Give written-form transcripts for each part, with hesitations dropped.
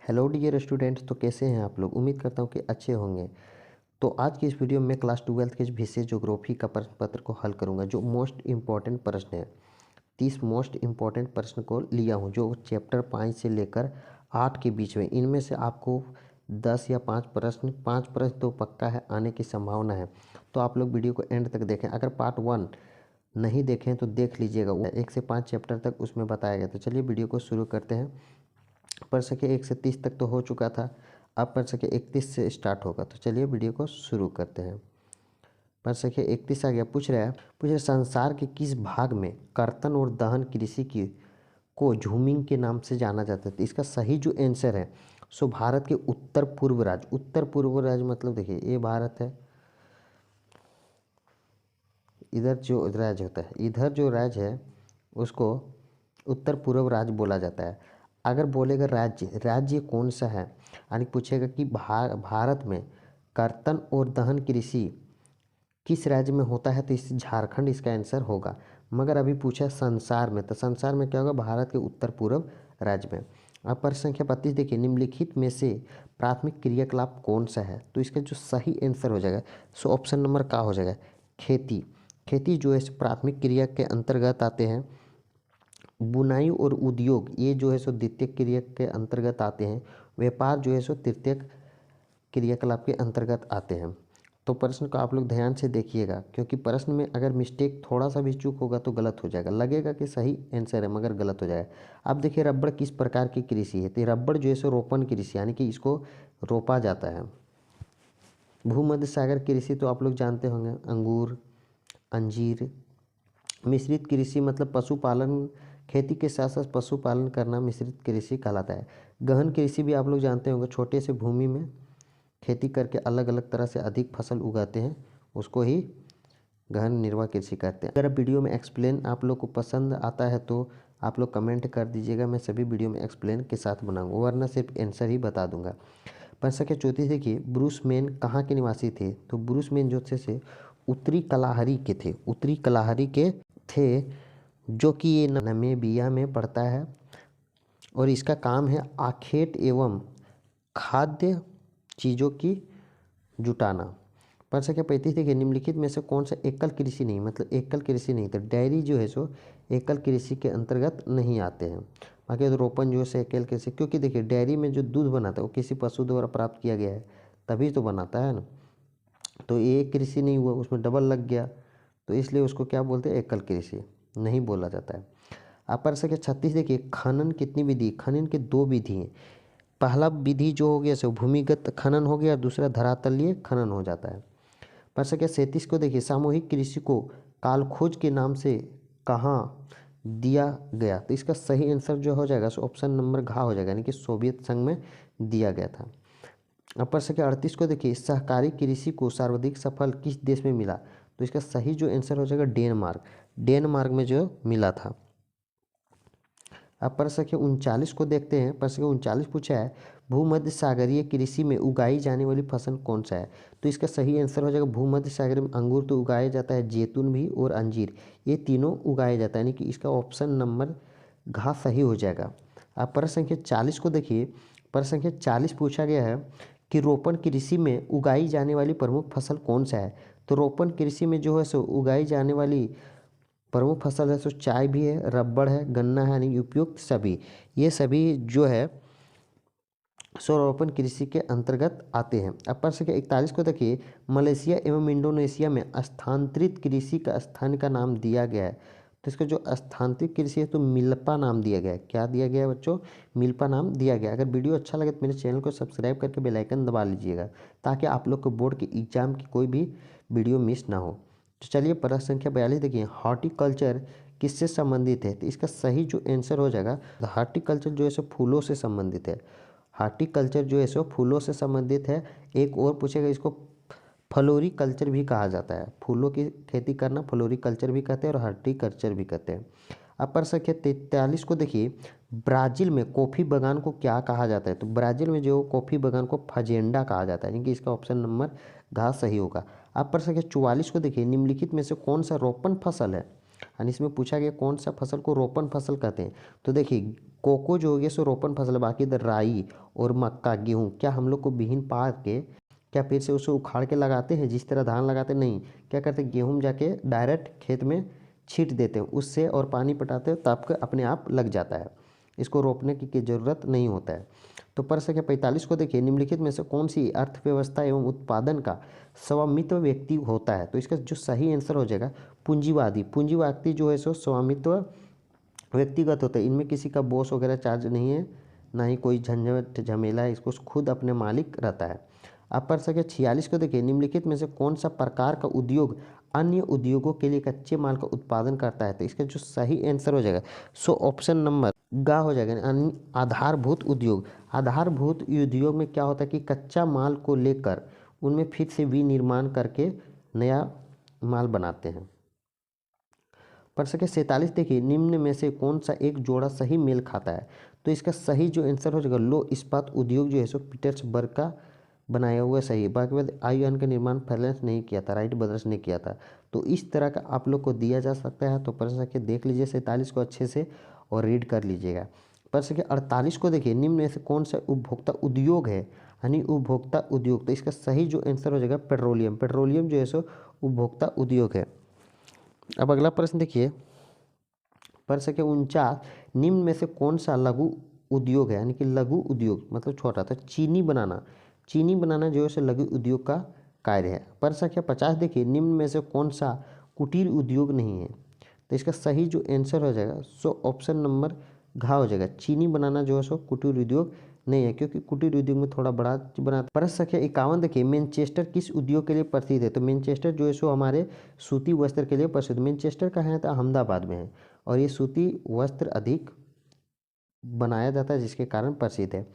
Hello dear students. तो कैसे हैं आप लोग? उम्मीद करता हूँ कि अच्छे होंगे। तो आज की इस वीडियो में क्लास 12th के विशेष ज्योग्राफी का प्रश्न पत्र को हल करूंगा। जो मोस्ट इम्पॉर्टेंट प्रश्न है, 30 मोस्ट इम्पॉर्टेंट प्रश्न को लिया हूँ जो चैप्टर 5 से लेकर 8 के बीच में। इनमें से आपको 10 या 5 प्रश्न तो पक्का है आने की संभावना है। तो आप लोग वीडियो को एंड तक देखें। अगर पार्ट 1 नहीं देखें तो देख लीजिएगा, 1 से 5 चैप्टर तक उसमें बताया गया। तो चलिए वीडियो को शुरू करते हैं। पढ़ सके 1 से 30 तक तो हो चुका था, अब पढ़ सके 31 से स्टार्ट होगा। तो चलिए वीडियो को शुरू करते हैं। पढ़ सके 31 आ गया। पूछ रहे संसार के किस भाग में कर्तन और दहन कृषि की को झूमिंग के नाम से जाना जाता है? तो इसका सही जो आंसर है सो भारत के उत्तर पूर्व राज्य मतलब देखिए ये भारत है, इधर जो राज्य होता है, इधर जो राज्य है उसको उत्तर पूर्व राज्य बोला जाता है। अगर बोलेगा राज्य कौन सा है, यानी पूछेगा कि भारत में कर्तन और दहन कृषि किस राज्य में होता है, तो इस झारखंड इसका आंसर होगा। मगर अभी पूछा संसार में, तो संसार में क्या होगा? भारत के उत्तर पूर्व राज्य में। अब प्रश्न संख्या 32 देखिए, निम्नलिखित में से प्राथमिक क्रियाकलाप कौन सा है? तो इसका जो सही आंसर हो जाएगा सो ऑप्शन नंबर का हो जाएगा? खेती। खेती जो है प्राथमिक क्रिया के अंतर्गत आते हैं। बुनाई और उद्योग ये जो है सो द्वितीय क्रिया के अंतर्गत आते हैं। व्यापार जो है सो तृतीय क्रियाकलाप के अंतर्गत आते हैं। तो प्रश्न को आप लोग ध्यान से देखिएगा, क्योंकि प्रश्न में अगर मिस्टेक थोड़ा सा भी चूक होगा तो गलत हो जाएगा। लगेगा कि सही आंसर है मगर गलत हो जाएगा। अब देखिए रबड़ किस प्रकार की कृषि है? तो रबड़ जो है सो रोपण कृषि, यानी कि इसको रोपा जाता है। भूमध्य सागर कृषि तो आप लोग जानते होंगे, अंगूर, अंजीर। मिश्रित कृषि मतलब पशुपालन, खेती के साथ साथ पशुपालन करना मिश्रित कृषि कहलाता है। गहन कृषि भी आप लोग जानते होंगे, छोटे से भूमि में खेती करके अलग अलग तरह से अधिक फसल उगाते हैं, उसको ही गहन निर्वाह कृषि कहते हैं। अगर वीडियो में एक्सप्लेन आप लोग को पसंद आता है तो आप लोग कमेंट कर दीजिएगा, मैं सभी वीडियो में एक्सप्लेन के साथ बनाऊंगा, वरना सिर्फ आंसर ही बता दूंगा। प्रश्न संख्या 34 देखिए, ब्रूस मेन कहाँ के निवासी थे? तो ब्रूस मेन जो थे से उत्तरी कलाहरी के थे, उत्तरी कलाहरी के थे, जो कि ये नामीबिया में पड़ता है। और इसका काम है आखेट एवं खाद्य चीज़ों की जुटाना। प्रश्न संख्या 35 देखिए, निम्नलिखित में से कौन सा एकल कृषि नहीं, मतलब एकल कृषि नहीं, तो डेयरी जो है सो एकल कृषि के अंतर्गत नहीं आते हैं। बाकी तो रोपण जो है एकल कृषि, क्योंकि देखिए डेयरी में जो दूध बनाता है वो किसी पशु द्वारा प्राप्त किया गया है तभी तो बनाता है ना। तो ये कृषि नहीं हुआ, उसमें डबल लग गया, तो इसलिए उसको क्या बोलते हैं? एकल कृषि नहीं बोला जाता है। आप प्रश्न संख्या 36 देखिए, खनन कितनी विधि? खनन के 2 विधि हैं। पहला विधि जो हो गया सो भूमिगत खनन हो गया और दूसरा धरातलीय खनन हो जाता है। प्रश्न संख्या 37 को देखिए, सामूहिक कृषि को कालखोज के नाम से कहाँ दिया गया? तो इसका सही आंसर जो हो जाएगा सो ऑप्शन नंबर घ हो जाएगा, यानी कि सोवियत संघ में दिया गया था। अब प्रश्न संख्या 38 को देखिए, सहकारी कृषि को सर्वाधिक सफल किस देश में मिला? तो इसका सही जो आंसर हो जाएगा डेनमार्क, डेनमार्क में जो मिला था। अब प्रश्न संख्या 39 को देखते हैं। प्रश्न संख्या 39 पूछा है, भूमध्य सागरीय कृषि में उगाई जाने वाली फसल कौन सा है? तो इसका सही आंसर हो जाएगा भूमध्य सागर में अंगूर तो उगाया जाता है, जैतून भी और अंजीर, ये तीनों उगाया जाता है, यानी कि इसका ऑप्शन नंबर घ सही हो जाएगा। अब प्रश्न संख्या 40 को देखिए। प्रश्न संख्या 40 पूछा गया है कि रोपण कृषि में उगाई जाने वाली प्रमुख फसल कौन सा है? तो रोपण कृषि में जो है सो उगाई जाने वाली प्रमुख फसल है सो चाय भी है, रबड़ है, गन्ना है, यानी उपयुक्त सभी, ये सभी जो है सौरोपण कृषि के अंतर्गत आते हैं। अब प्रश्न संख्या 41 को देखिए, मलेशिया एवं इंडोनेशिया में स्थानांतरित कृषि का स्थान का नाम दिया गया है। तो इसका जो स्थानांतरित कृषि है तो मिल्पा नाम दिया गया है। क्या दिया गया है बच्चों? मिल्पा नाम दिया गया। अगर वीडियो अच्छा लगे तो मेरे चैनल को सब्सक्राइब करके बेल आइकन दबा लीजिएगा, ताकि आप लोग को बोर्ड के एग्जाम की कोई भी वीडियो मिस ना हो। तो चलिए प्रश्न संख्या 42 देखिए, हॉर्टिकल्चर किससे संबंधित है? तो इसका सही जो आंसर हो जाएगा, हॉर्टिकल्चर जो है सो फूलों से संबंधित है। हॉर्टिकल्चर जो है सो फूलों से संबंधित है। एक और पूछेगा, इसको फ्लोरिकल्चर भी कहा जाता है। फूलों की खेती करना फ्लोरिकल्चर भी कहते हैं और हॉर्टिकल्चर भी कहते हैं। अब प्रश्न संख्या 43 को देखिए, ब्राज़ील में कॉफ़ी बागान को क्या कहा जाता है? तो ब्राज़ील में जो कॉफ़ी बागान को फजेंडा कहा जाता है, यानी कि इसका ऑप्शन नंबर घ सही होगा। अब प्रश्न संख्या 44 को देखिए, निम्नलिखित में से कौन सा रोपण फसल है? यानी इसमें पूछा गया कौन सा फसल को रोपण फसल कहते हैं। तो देखिए कोको जो हो गया सो रोपण फसल है, बाकी इधर राई और मक्का गेहूँ क्या हम लोग को बीहन पा के क्या फिर से उसे उखाड़ के लगाते हैं जिस तरह धान लगाते नहीं, क्या करते गेहूँ जाके डायरेक्ट खेत में छींट देते हैं उससे और पानी पटाते हैं तब के अपने आप लग जाता है, इसको रोपने की ज़रूरत नहीं होता है। तो प्रश्न संख्या 45 को देखिए निम्नलिखित में से कौन सी अर्थव्यवस्था एवं उत्पादन का स्वामित्व व्यक्ति होता है। तो इसका जो सही आंसर हो जाएगा पूंजीवादी। पूंजीवादी जो है सो स्वामित्व व्यक्तिगत होता है, इनमें किसी का बॉस वगैरह चार्ज नहीं है, ना ही कोई झंझट झमेला है, इसको खुद अपने मालिक रहता है। अब प्रश्न संख्या 46 को देखिए निम्नलिखित में से कौन सा प्रकार का उद्योग अन्य उद्योगों के लिए कच्चे माल का उत्पादन करता है। तो इसका जो सही आंसर हो जाएगा सो ऑप्शन नंबर गा हो जाएगा, यानी आधारभूत उद्योग। आधारभूत उद्योग में क्या होता है कि कच्चा माल को लेकर उनमें फिर से विनिर्माण करके नया माल बनाते हैं। प्रश्न संख्या 47 देखिए निम्न में से कौन सा एक जोड़ा सही मेल खाता है। तो इसका सही जो आंसर हो जाएगा लो इस्पात उद्योग जो है सो पीटर्सबर्ग का बनाया हुआ सही है। बाकी बात आयुआन का निर्माण फ्रांस नहीं किया था, राइट ब्रदर्स ने किया था। तो इस तरह का आप लोग को दिया जा सकता है। तो प्रश्न संख्या देख लीजिए 47 को अच्छे से और रीड कर लीजिएगा। प्रश्न संख्या 48 को देखिए निम्न में से कौन सा उपभोक्ता उद्योग है, यानी उपभोक्ता उद्योग। तो इसका सही जो आंसर हो जाएगा पेट्रोलियम। पेट्रोलियम जो है सो उपभोक्ता उद्योग है। अब अगला प्रश्न देखिए प्रश्न संख्या 49 निम्न में से कौन सा लघु उद्योग है, यानी कि लघु उद्योग मतलब छोटा था चीनी बनाना। चीनी बनाना जो है सो लघु उद्योग का कार्य है। प्रश्न संख्या 50 देखिए निम्न में से कौन सा कुटीर उद्योग नहीं है। तो इसका सही जो आंसर हो जाएगा सो ऑप्शन नंबर घा हो जाएगा, चीनी बनाना जो है सो कुटीर उद्योग नहीं है, क्योंकि कुटीर उद्योग में थोड़ा बड़ा बनाता। प्रश्न संख्या 51 देखिए मैनचेस्टर किस उद्योग के लिए प्रसिद्ध है। तो मैनचेस्टर जो है सो हमारे सूती वस्त्र के लिए प्रसिद्ध। मैनचेस्टर कहाँ है तो अहमदाबाद में है, और ये सूती वस्त्र अधिक बनाया जाता है जिसके कारण प्रसिद्ध है।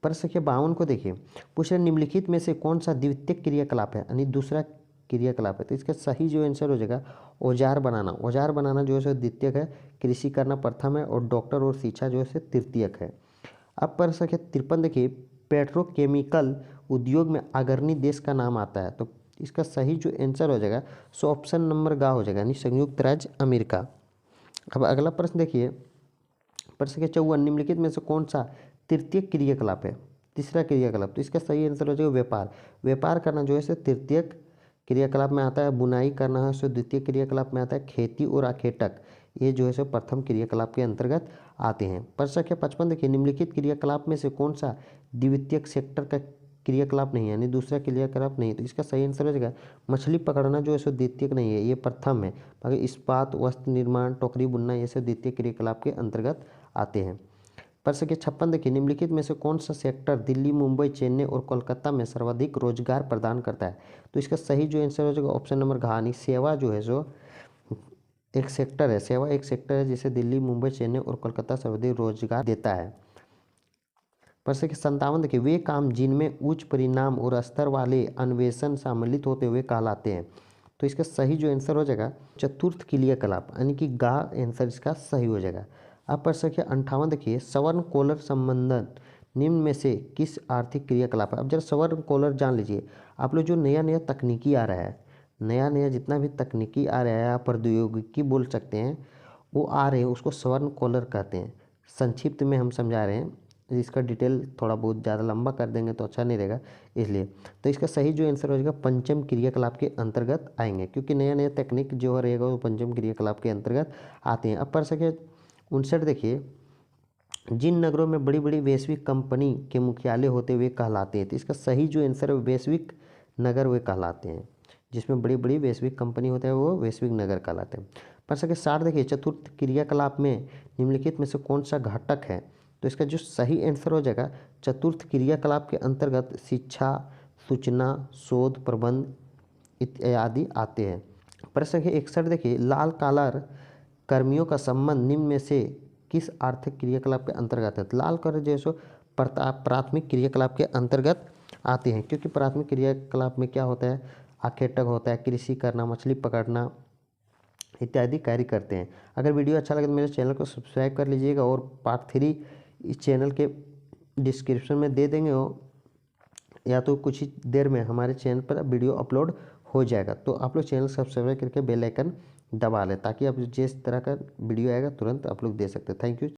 प्रश्न संख्या 52 को देखिए पूछ रहे निम्नलिखित में से कौन सा द्वितीयक क्रियाकलाप है, यानी दूसरा क्रियाकलाप है। तो इसका सही जो आंसर हो जाएगा औजार बनाना। औजार बनाना जो है सो द्वितीयक है, कृषि करना प्रथम है, और डॉक्टर और शिक्षा जो है सो तृतीयक है। अब प्रश्न संख्या 53 देखिए पेट्रोकेमिकल उद्योग में अग्रणी देश का नाम आता है। तो इसका सही जो आंसर हो जाएगा सो ऑप्शन नंबर गा हो जाएगा, यानी संयुक्त राज्य अमेरिका। अब अगला प्रश्न देखिए प्रश्न संख्या 54 निम्नलिखित में से कौन सा तृतीय क्रियाकलाप है, तीसरा क्रियाकलाप। तो इसका सही आंसर हो जाएगा व्यापार। व्यापार करना जो है सो तृतीय क्रियाकलाप में आता है। बुनाई करना है सो द्वितीय क्रियाकलाप में आता है। खेती और आखेटक ये जो है सो प्रथम क्रियाकलाप के अंतर्गत आते हैं। प्रश्न संख्या 55 देखिए निम्नलिखित क्रियाकलाप में से कौन सा द्वितीयक सेक्टर का क्रियाकलाप नहीं है, यानी दूसरा क्रियाकलाप नहीं है। तो इसका सही आंसर हो जाएगा मछली पकड़ना जो है सो द्वितीयक नहीं है, ये प्रथम है। बाकी इस्पात वस्त्र निर्माण टोकरी बुनना ये सब द्वितीय क्रियाकलाप के अंतर्गत आते हैं। प्रश्न संख्या 56 देखिए निम्नलिखित में से कौन सा सेक्टर दिल्ली मुंबई चेन्नई और कोलकाता में सर्वाधिक रोजगार प्रदान करता है। तो इसका सही जो आंसर हो जाएगा ऑप्शन नंबर घानी सेवा जो है सो एक सेक्टर है। सेवा एक सेक्टर है जिसे दिल्ली मुंबई चेन्नई और कोलकाता सर्वाधिक रोजगार देता है। प्रश्न संख्या 57 देखिए वे काम जिनमें उच्च परिणाम और स्तर वाले अन्वेषण सम्मिलित होते हुए कहलाते हैं। तो इसका सही जो आंसर हो जाएगा चतुर्थ क्रियाकलाप, यानी कि गा आंसर इसका सही हो जाएगा। अब प्रश्न संख्या 58 देखिए स्वर्ण कोलर संबंधन निम्न में से किस आर्थिक क्रियाकलाप है। अब जरा स्वर्ण कोलर जान लीजिए आप लोग, जो नया नया तकनीकी आ रहा है, नया नया जितना भी तकनीकी आ रहा है आप प्रौद्योगिकी बोल सकते हैं, वो आ रहे हैं उसको स्वर्ण कोलर कहते हैं। संक्षिप्त में हम समझा रहे हैं, इसका डिटेल थोड़ा बहुत ज़्यादा लंबा कर देंगे तो अच्छा नहीं रहेगा इसलिए। तो इसका सही जो आंसर हो जाएगा पंचम क्रियाकलाप के अंतर्गत आएंगे, क्योंकि नया नया तकनीक जो रहेगा वो पंचम क्रियाकलाप के अंतर्गत आते हैं। अब प्रश्न संख्या 59 देखिए जिन नगरों में बड़ी बड़ी वैश्विक कंपनी के मुख्यालय होते हुए कहलाते हैं। तो इसका सही जो आंसर है वैश्विक नगर वे कहलाते हैं। जिसमें बड़ी बड़ी वैश्विक कंपनी होता है वो वैश्विक नगर कहलाते हैं। प्रश्न संख्या 60 देखिए चतुर्थ क्रियाकलाप में निम्नलिखित में से कौन सा घटक है। तो इसका जो सही आंसर हो जाएगा चतुर्थ क्रियाकलाप के अंतर्गत शिक्षा सूचना शोध प्रबंध इत्यादि आते हैं। प्रश्न संख्या 61 देखिए लाल कॉलर कर्मियों का संबंध निम्न में से किस आर्थिक क्रियाकलाप के अंतर्गत है। लाल कॉलर जो है सो प्राथमिक क्रियाकलाप के अंतर्गत आते हैं, क्योंकि प्राथमिक क्रियाकलाप में क्या होता है आखेटक होता है, कृषि करना मछली पकड़ना इत्यादि कार्य करते हैं। अगर वीडियो अच्छा लगे तो मेरे चैनल को सब्सक्राइब कर लीजिएगा, और पार्ट 3 इस चैनल के डिस्क्रिप्शन में दे देंगे हो, या तो कुछ ही देर में हमारे चैनल पर वीडियो अपलोड हो जाएगा। तो आप लोग चैनल सब्सक्राइब करके बेल आइकन दबा लें, ताकि अब जिस तरह का वीडियो आएगा तुरंत आप लोग दे सकते हैं। Thank you.